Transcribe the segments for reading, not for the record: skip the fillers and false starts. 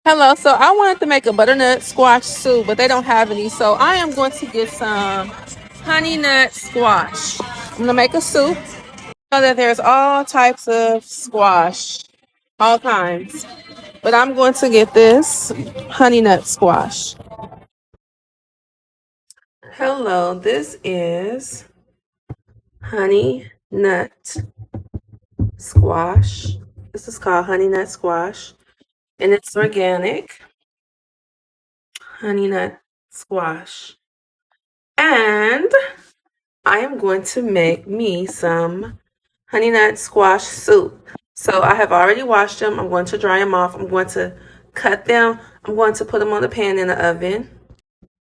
Hello, so I wanted to make a butternut squash soup, but they don't have any. So I am going to get some honey nut squash. I'm gonna make a soup so that there's all types of squash, all kinds. But I'm going to get this honey nut squash. Hello, this is honey nut squash. This is called honey nut squash, and it's organic honey nut squash. And I am going to make me some honey nut squash soup. So I have already washed them. I'm going to dry them off. I'm going to cut them. I'm going to put them on the pan in the oven.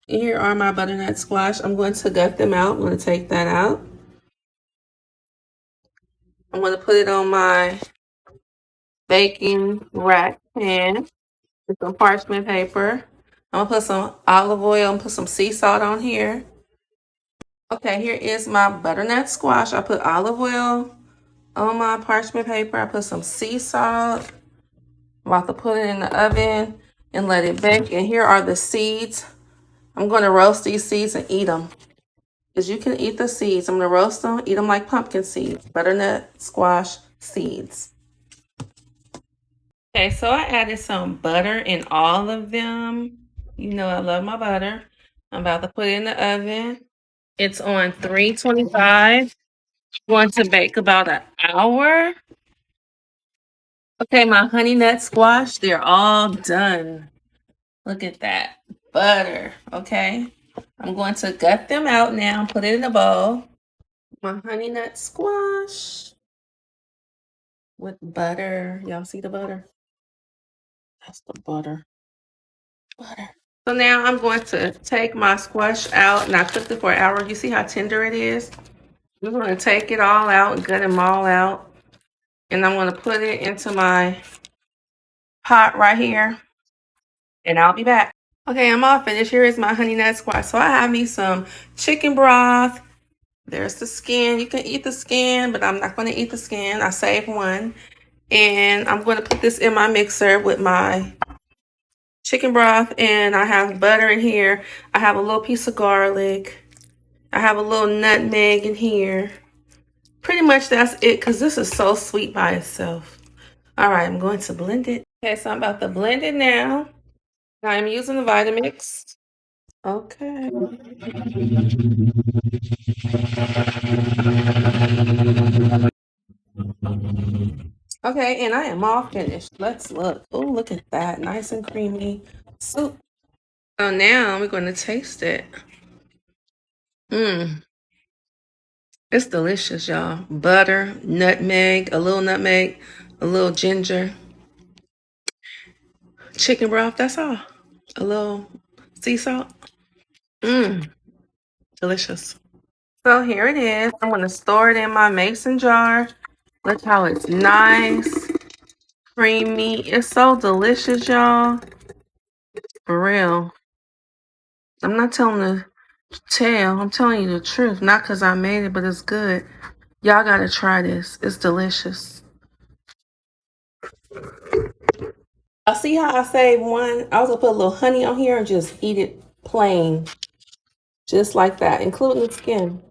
Here are my butternut squash. I'm going to gut them out. I'm going to take that out. I'm going to put it on my baking rack pan with some parchment paper. I'm going to put some olive oil and put some sea salt on here. Okay, here is my butternut squash. I put olive oil on my parchment paper. I put some sea salt. I'm about to put it in the oven and let it bake. And here are the seeds. I'm going to roast these seeds and eat them. Because you can eat the seeds. I'm going to roast them, eat them like pumpkin seeds. Butternut squash seeds. Okay, so I added some butter in all of them. You know I love my butter. I'm about to put it in the oven. It's on 325. Going to bake about an hour. Okay, my honey nut squash, they're all done. Look at that. Butter, okay? I'm going to gut them out now, put it in a bowl. My honey nut squash with butter. Y'all see the butter? That's the butter. Butter. So now I'm going to take my squash out, and I cooked it for an hour. You see how tender it is? I'm going to take it all out and gut them all out. And I'm going to put it into my pot right here. And I'll be back. Okay, I'm all finished. Here is my honey nut squash. So I have me some chicken broth. There's the skin. You can eat the skin, but I'm not going to eat the skin. I saved one. And I'm going to put this in my mixer with my chicken broth. And I have butter in here. I have a little piece of garlic. I have a little nutmeg in here. Pretty much that's it because this is so sweet by itself. All right, I'm going to blend it. Okay, so I'm about to blend it now. I'm using the Vitamix. Okay. Okay, and I am all finished. Let's look. Oh, look at that. Nice and creamy soup. So now we're going to taste it. Mmm. It's delicious, y'all. Butter, nutmeg, a little ginger, chicken broth. That's all. A little sea salt. Mmm. Delicious. So here it is. I'm going to store it in my mason jar. Look how it's nice, creamy. It's so delicious, y'all. For real. I'm not telling the tale. I'm telling you the truth. Not because I made it, but it's good. Y'all got to try this. It's delicious. I see how I saved one. I was going to put a little honey on here and just eat it plain. Just like that, including the skin.